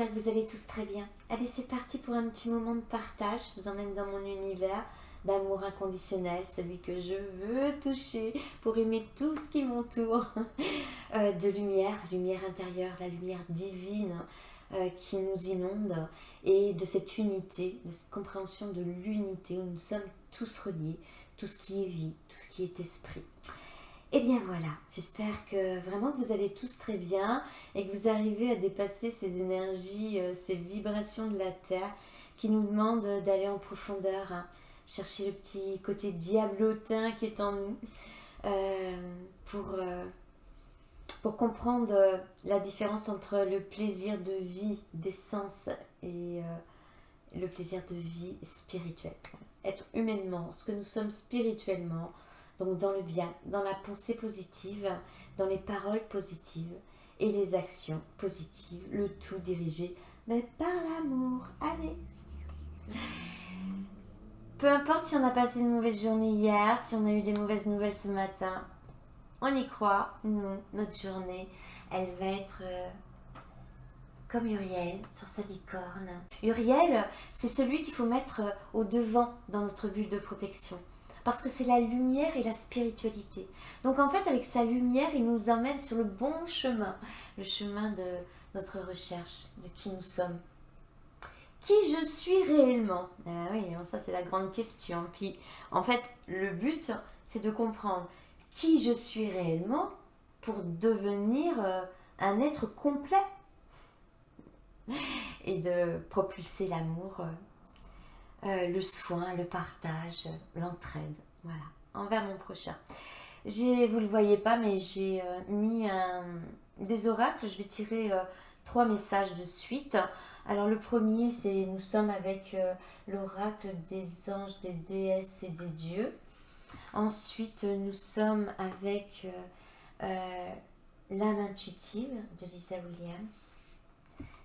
j'espère que vous allez tous très bien. Allez, c'est parti pour un petit moment de partage. Je vous emmène dans mon univers d'amour inconditionnel, celui que je veux toucher pour aimer tout ce qui m'entoure. De lumière, lumière intérieure, la lumière divine qui nous inonde, et de cette unité, de cette compréhension de l'unité où nous sommes tous reliés, tout ce qui est vie, tout ce qui est esprit. Et bien voilà, j'espère que vraiment vous allez tous très bien et que vous arrivez à dépasser ces énergies, ces vibrations de la Terre qui nous demandent d'aller en profondeur, hein, chercher le petit côté diablotin qui est en nous pour comprendre la différence entre le plaisir de vie, d'essence et le plaisir de vie spirituelle. Être humainement ce que nous sommes spirituellement. Donc dans le bien, dans la pensée positive, dans les paroles positives et les actions positives, le tout dirigé mais par l'amour. Allez. Peu importe si on a passé une mauvaise journée hier, si on a eu des mauvaises nouvelles ce matin, on y croit, nous, notre journée, elle va être comme Uriel sur sa licorne. Uriel, c'est celui qu'il faut mettre au devant dans notre bulle de protection. Parce que c'est la lumière et la spiritualité. Donc en fait, avec sa lumière, il nous emmène sur le bon chemin. Le chemin de notre recherche, de qui nous sommes. Qui je suis réellement? Oui, ça c'est la grande question. Puis en fait, le but, c'est de comprendre qui je suis réellement pour devenir un être complet. Et de propulser l'amour, le soin, le partage, l'entraide, voilà, envers mon prochain. Vous ne le voyez pas, mais j'ai mis des oracles. Je vais tirer 3 messages de suite. Alors le premier, c'est nous sommes avec l'oracle des anges, des déesses et des dieux. Ensuite, nous sommes avec l'âme intuitive de Lisa Williams.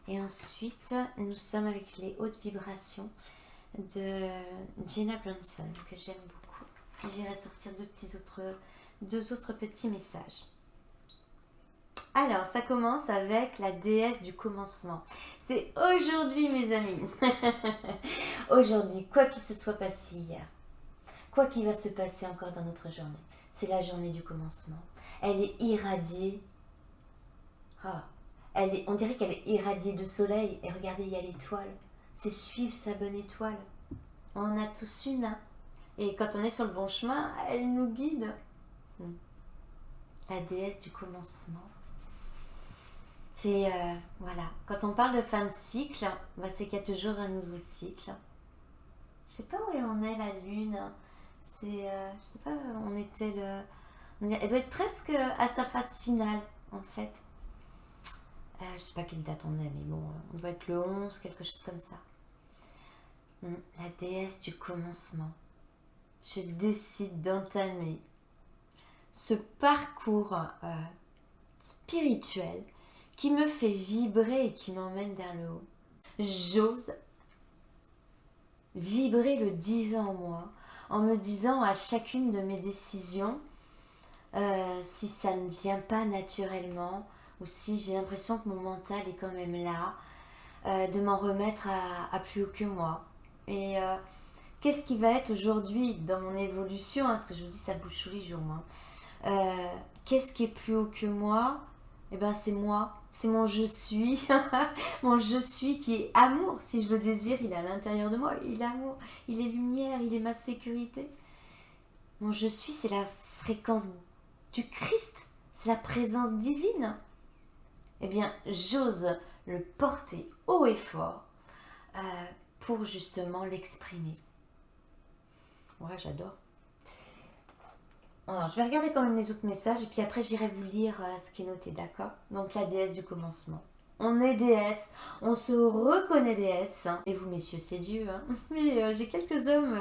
Et ensuite, nous sommes avec les hautes vibrations de Jenna Bronson, que j'aime beaucoup. J'irai sortir deux autres petits messages. Alors, ça commence avec la déesse du commencement. C'est aujourd'hui, mes amis. Aujourd'hui, quoi qu'il se soit passé hier, quoi qu'il va se passer encore dans notre journée, c'est la journée du commencement. Elle est irradiée. On dirait qu'elle est irradiée de soleil. Et regardez, il y a l'étoile. C'est suivre sa bonne étoile. On en a tous une. Hein. Et quand on est sur le bon chemin, elle nous guide. La déesse du commencement. C'est, voilà. Quand on parle de fin de cycle, c'est qu'il y a toujours un nouveau cycle. Je sais pas où on est, la lune. C'est, je sais pas, elle doit être presque à sa phase finale, en fait. Je sais pas quelle date on est, mais bon, on doit être le 11, quelque chose comme ça. La déesse du commencement. Je décide d'entamer ce parcours spirituel qui me fait vibrer et qui m'emmène vers le haut. J'ose vibrer le divin en moi en me disant à chacune de mes décisions, si ça ne vient pas naturellement, ou si j'ai l'impression que mon mental est quand même là, de m'en remettre à plus haut que moi. Et qu'est-ce qui va être aujourd'hui dans mon évolution, parce que je vous dis ça bouge tous les jours, qu'est-ce qui est plus haut que moi? Eh bien c'est moi, c'est mon je suis, mon je suis qui est amour. Si je le désire, il est à l'intérieur de moi, il est amour, il est lumière, il est ma sécurité. Mon je suis, c'est la fréquence du Christ, c'est la présence divine. Eh bien, j'ose le porter haut et fort pour justement l'exprimer. Ouais, j'adore. Alors, je vais regarder quand même les autres messages et puis après j'irai vous lire ce qui est noté, d'accord? Donc la déesse du commencement. On est déesse, on se reconnaît déesse. Hein. Et vous, messieurs, c'est Dieu. Hein. Mais j'ai quelques hommes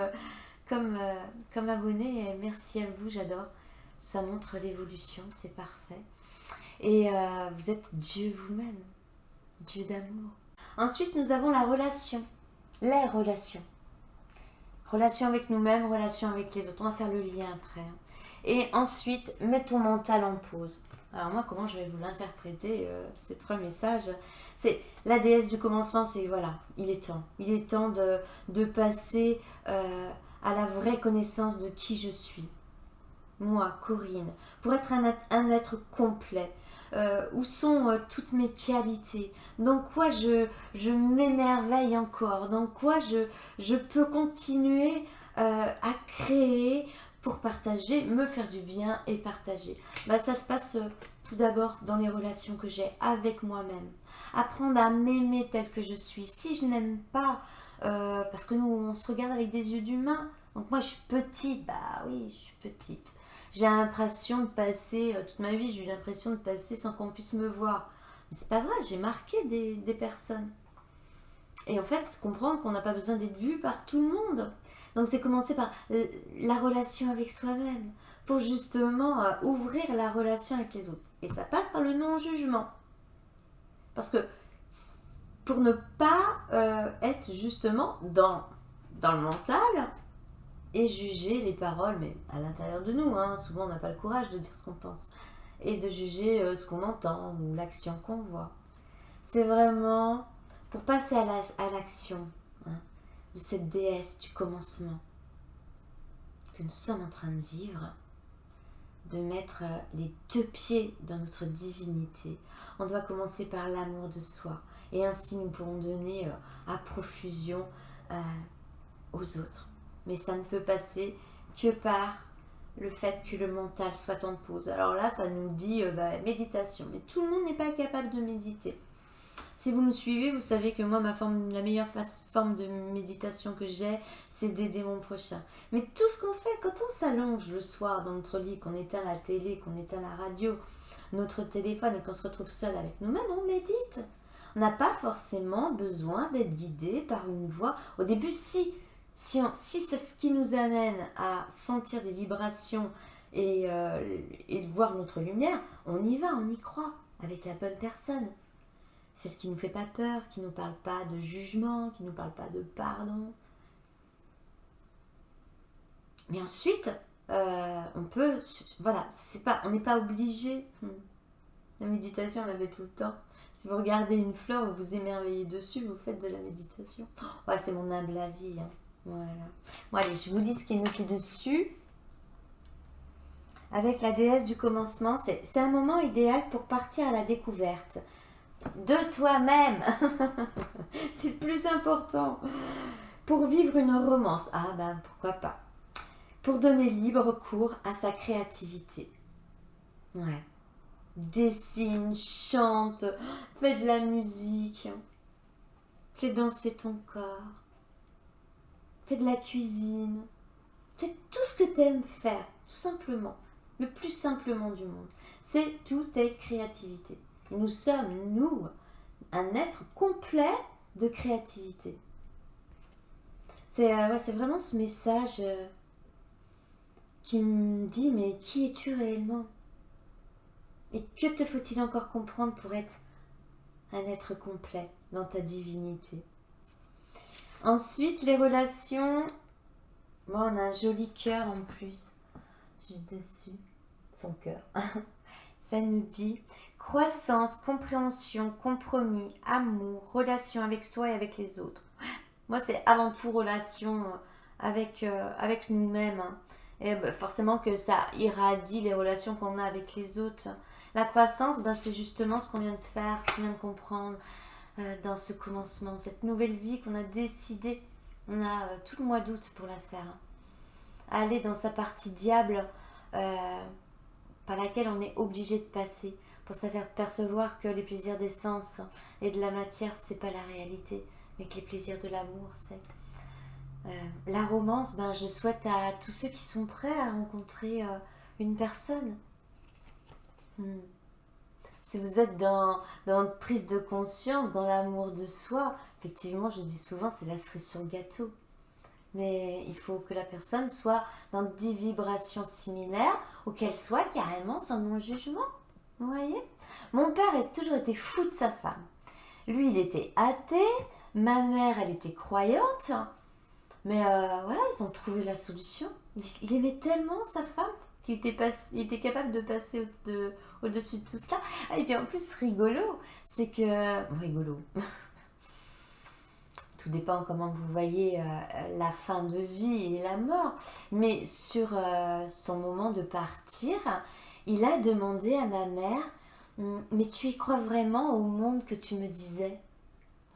comme abonnés et merci à vous, j'adore. Ça montre l'évolution, c'est parfait. Et vous êtes Dieu vous-même, Dieu d'amour. Ensuite, nous avons la relation, les relations. Relation avec nous-mêmes, relation avec les autres. On va faire le lien après. Et ensuite, mets ton mental en pause. Alors moi, comment je vais vous l'interpréter, ces 3 messages? C'est la déesse du commencement, c'est voilà, il est temps. Il est temps de passer à la vraie connaissance de qui je suis. Moi, Corinne, pour être un être complet. Où sont toutes mes qualités? Dans quoi je m'émerveille encore? Dans quoi je peux continuer à créer pour partager, me faire du bien et partager? Ça se passe tout d'abord dans les relations que j'ai avec moi-même. Apprendre à m'aimer tel que je suis. Si je n'aime pas, parce que nous, on se regarde avec des yeux d'humain. Donc moi, je suis petite. Bah oui, je suis petite. J'ai l'impression de passer, toute ma vie, j'ai eu l'impression de passer sans qu'on puisse me voir. Mais c'est pas vrai, j'ai marqué des personnes. Et en fait, comprendre qu'on n'a pas besoin d'être vu par tout le monde. Donc c'est commencer par la relation avec soi-même, pour justement ouvrir la relation avec les autres. Et ça passe par le non-jugement. Parce que pour ne pas être justement dans le mental, et juger les paroles, mais à l'intérieur de nous, hein. Souvent on n'a pas le courage de dire ce qu'on pense, et de juger ce qu'on entend ou l'action qu'on voit. C'est vraiment pour passer à l'action, hein, de cette déesse du commencement que nous sommes en train de vivre, de mettre les 2 pieds dans notre divinité. On doit commencer par l'amour de soi, et ainsi nous pourrons donner à profusion aux autres. Mais ça ne peut passer que par le fait que le mental soit en pause. Alors là, ça nous dit méditation. Mais tout le monde n'est pas capable de méditer. Si vous me suivez, vous savez que moi, la meilleure forme de méditation que j'ai, c'est d'aider mon prochain. Mais tout ce qu'on fait, quand on s'allonge le soir dans notre lit, qu'on éteint la télé, qu'on éteint la radio, notre téléphone et qu'on se retrouve seul avec nous-mêmes, on médite. On n'a pas forcément besoin d'être guidé par une voix. Au début, si c'est ce qui nous amène à sentir des vibrations et voir notre lumière, on y va, on y croit, avec la bonne personne. Celle qui ne nous fait pas peur, qui ne nous parle pas de jugement, qui ne nous parle pas de pardon. Mais ensuite, on peut... Voilà, on n'est pas obligé. La méditation, on l'avait tout le temps. Si vous regardez une fleur, vous vous émerveillez dessus, vous faites de la méditation. Ouais, c'est mon humble avis, hein. Voilà. Bon, allez, je vous dis ce qui est noté dessus. Avec la déesse du commencement, c'est un moment idéal pour partir à la découverte de toi-même. C'est le plus important. Pour vivre une romance. Ah ben, pourquoi pas. Pour donner libre cours à sa créativité. Ouais. Dessine, chante, fais de la musique. Fais danser ton corps. Fais de la cuisine, fais tout ce que tu aimes faire, tout simplement, le plus simplement du monde. Tout est créativité. Et nous sommes, nous, un être complet de créativité. C'est vraiment ce message qui me dit, mais qui es-tu réellement? Et que te faut-il encore comprendre pour être un être complet dans ta divinité? Ensuite, les relations. Bon, on a un joli cœur en plus, juste dessus, son cœur. Ça nous dit croissance, compréhension, compromis, amour, relation avec soi et avec les autres. Moi, c'est avant tout relation avec nous-mêmes. Hein. Et forcément que ça irradie les relations qu'on a avec les autres. La croissance, c'est justement ce qu'on vient de faire, ce qu'on vient de comprendre. Dans ce commencement, cette nouvelle vie qu'on a décidé, on a tout le mois d'août pour la faire, hein. Aller dans sa partie diable par laquelle on est obligé de passer pour se faire percevoir que les plaisirs des sens et de la matière, c'est pas la réalité, mais que les plaisirs de l'amour, c'est la romance. Je souhaite à tous ceux qui sont prêts à rencontrer une personne. Si vous êtes dans une prise de conscience, dans l'amour de soi, effectivement, je dis souvent, c'est la cerise sur le gâteau. Mais il faut que la personne soit dans des vibrations similaires ou qu'elle soit carrément sans non-jugement. Vous voyez? Mon père a toujours été fou de sa femme. Lui, il était athée. Ma mère, elle était croyante. Mais voilà, ils ont trouvé la solution. Il aimait tellement sa femme il était capable de passer au-dessus de tout cela. Ah, et puis en plus, rigolo, c'est que... Rigolo. Tout dépend comment vous voyez la fin de vie et la mort. Mais sur son moment de partir, il a demandé à ma mère, mais tu y crois vraiment au monde que tu me disais?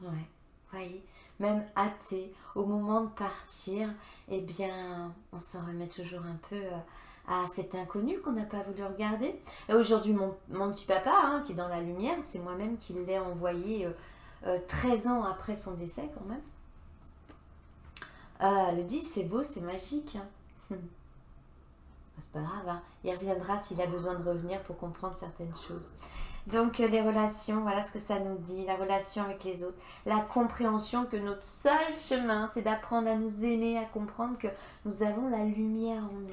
Ouais, voyez, même athée, au moment de partir, eh bien, on s'en remet toujours un peu à cet inconnu qu'on n'a pas voulu regarder. Et aujourd'hui, mon petit papa, hein, qui est dans la lumière, c'est moi-même qui l'ai envoyé 13 ans après son décès quand même. Le dit, c'est beau, c'est magique. Hein. C'est pas grave, hein. Il reviendra s'il a besoin de revenir pour comprendre certaines choses. Donc les relations, voilà ce que ça nous dit, la relation avec les autres, la compréhension que notre seul chemin, c'est d'apprendre à nous aimer, à comprendre que nous avons la lumière en nous.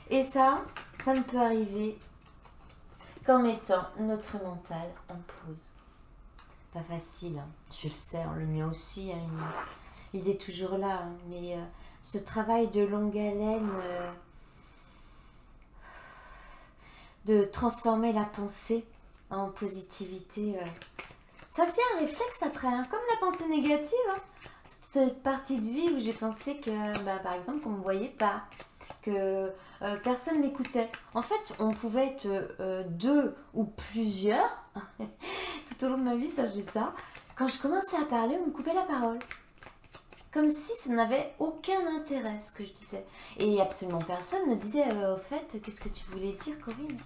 Et ça ne peut arriver qu'en mettant notre mental en pause. Pas facile, hein. Je le sais, hein, le mien aussi, hein, il est toujours là, hein, mais ce travail de longue haleine, de transformer la pensée en positivité, ça devient un réflexe après, hein, comme la pensée négative. Hein. Toute cette partie de vie où j'ai pensé que, par exemple, qu'on ne me voyait pas, que personne m'écoutait. En fait, on pouvait être deux ou plusieurs. Tout au long de ma vie, ça, je fais ça. Quand je commençais à parler, on me coupait la parole. Comme si ça n'avait aucun intérêt, ce que je disais. Et absolument personne me disait, au fait, qu'est-ce que tu voulais dire, Corinne?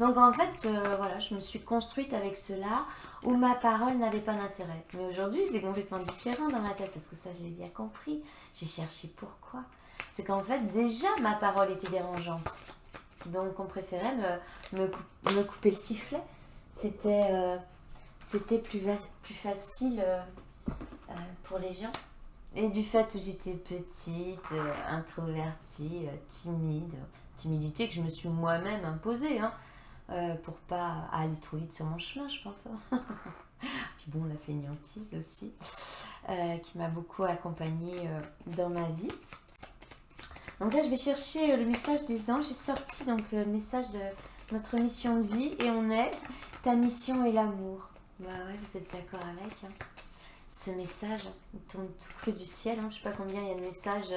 Donc en fait, voilà, je me suis construite avec cela, où ma parole n'avait pas d'intérêt. Mais aujourd'hui, c'est complètement différent dans ma tête, parce que ça, j'ai bien compris. J'ai cherché pourquoi. C'est qu'en fait, déjà, ma parole était dérangeante. Donc on préférait me couper le sifflet. C'était plus facile pour les gens. Et du fait où j'étais petite, introvertie, timidité que je me suis moi-même imposée, hein, pour pas aller trop vite sur mon chemin, je pense. Puis bon, la fainéantise aussi, qui m'a beaucoup accompagnée dans ma vie. Donc là, je vais chercher le message des anges. J'ai sorti donc le message de notre mission de vie et on est « Ta mission est l'amour ». Bah ouais, vous êtes d'accord avec, hein. Ce message, il tombe tout cru du ciel. Hein. Je ne sais pas combien il y a de messages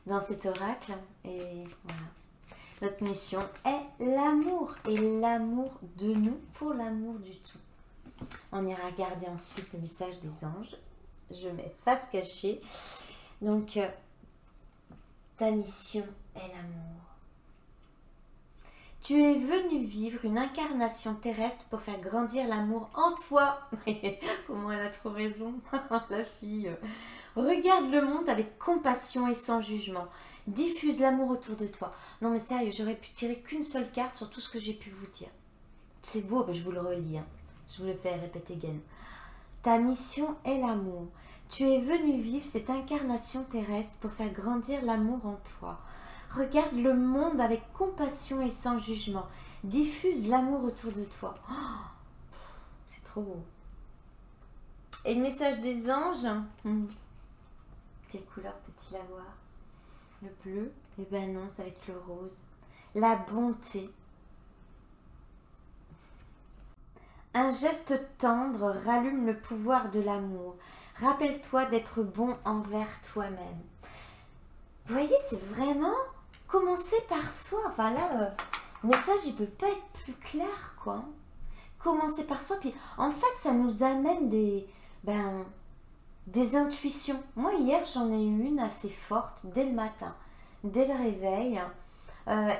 dans cet oracle. Et voilà. Notre mission est l'amour. Et l'amour de nous pour l'amour du tout. On ira regarder ensuite le message des anges. Je mets face cachée. Donc, ta mission est l'amour. Tu es venu vivre une incarnation terrestre pour faire grandir l'amour en toi. Comment elle a trop raison, la fille. Regarde le monde avec compassion et sans jugement. Diffuse l'amour autour de toi. Non mais sérieux, j'aurais pu tirer qu'une seule carte sur tout ce que j'ai pu vous dire. C'est beau, je vous le relis. Hein. Je vous le fais répéter again. Ta mission est l'amour. Tu es venu vivre cette incarnation terrestre pour faire grandir l'amour en toi. Regarde le monde avec compassion et sans jugement. Diffuse l'amour autour de toi. Oh, c'est trop beau. Et le message des anges, quelle couleur peut-il avoir? Le bleu? Eh ben non, ça va être le rose. La bonté. Un geste tendre rallume le pouvoir de l'amour. Rappelle-toi d'être bon envers toi-même. Vous voyez, c'est vraiment... Commencer par soi, enfin là, le message il peut pas être plus clair quoi. Commencer par soi, puis en fait ça nous amène des intuitions. Moi hier j'en ai eu une assez forte dès le matin, dès le réveil.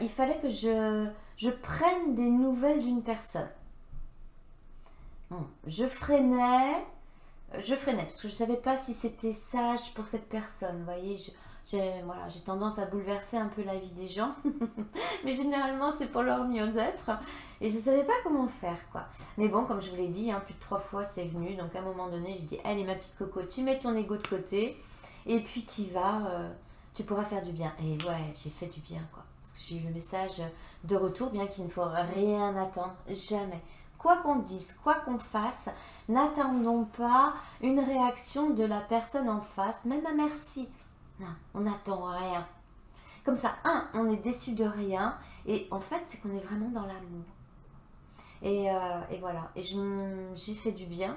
Il fallait que je prenne des nouvelles d'une personne. Bon, je freinais parce que je savais pas si c'était sage pour cette personne, vous voyez. J'ai tendance à bouleverser un peu la vie des gens, mais généralement c'est pour leur mieux-être et je ne savais pas comment faire quoi. Mais bon, comme je vous l'ai dit, hein, plus de 3 fois c'est venu, donc à un moment donné j'ai dit allez ma petite coco, tu mets ton ego de côté et puis tu vas, tu pourras faire du bien. Et ouais, j'ai fait du bien quoi, parce que j'ai eu le message de retour, bien qu'il ne faut rien attendre, jamais. Quoi qu'on dise, quoi qu'on fasse, n'attendons pas une réaction de la personne en face, même un merci. Non, on n'attend rien. Comme ça, on est déçu de rien. Et en fait, c'est qu'on est vraiment dans l'amour. Et voilà. Et j'ai fait du bien.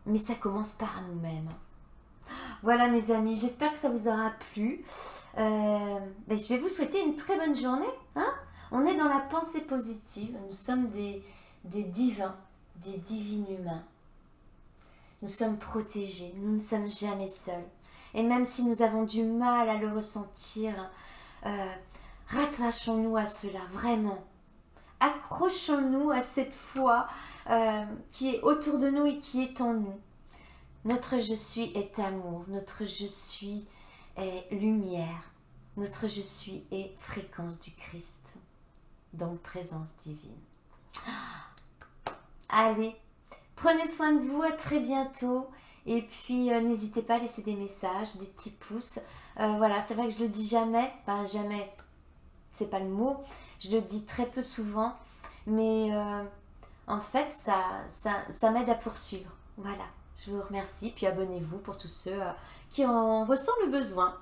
Mais ça commence par nous-mêmes. Voilà mes amis, j'espère que ça vous aura plu. Je vais vous souhaiter une très bonne journée. Hein. On est dans la pensée positive. Nous sommes des divins, des divines humains. Nous sommes protégés, nous ne sommes jamais seuls. Et même si nous avons du mal à le ressentir, rattachons-nous à cela, vraiment. Accrochons-nous à cette foi qui est autour de nous et qui est en nous. Notre je suis est amour, notre je suis est lumière, notre je suis est fréquence du Christ, donc présence divine. Allez, prenez soin de vous, à très bientôt. Et puis n'hésitez pas à laisser des messages, des petits pouces. Voilà, c'est vrai que je le dis jamais, enfin jamais, c'est pas le mot, je le dis très peu souvent, mais en fait ça m'aide à poursuivre. Voilà, je vous remercie, puis abonnez-vous pour tous ceux qui en ressentent le besoin.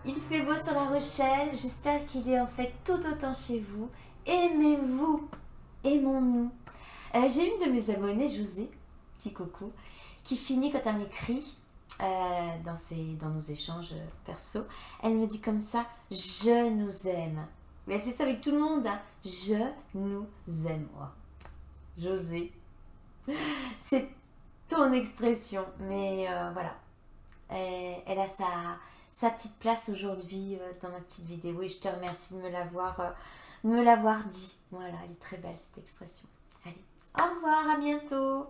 Il fait beau sur La Rochelle, j'espère qu'il est en fait tout autant chez vous. Aimez-vous, aimons-nous. J'ai une de mes abonnées, José, petit coucou, qui finit quand elle m'écrit dans nos échanges perso, elle me dit comme ça, je nous aime. Mais elle fait ça avec tout le monde, hein. Je nous aime, moi. José, c'est ton expression, mais voilà. Elle a sa petite place aujourd'hui dans ma petite vidéo et je te remercie de me l'avoir dit. Voilà, elle est très belle cette expression. Allez, au revoir, à bientôt.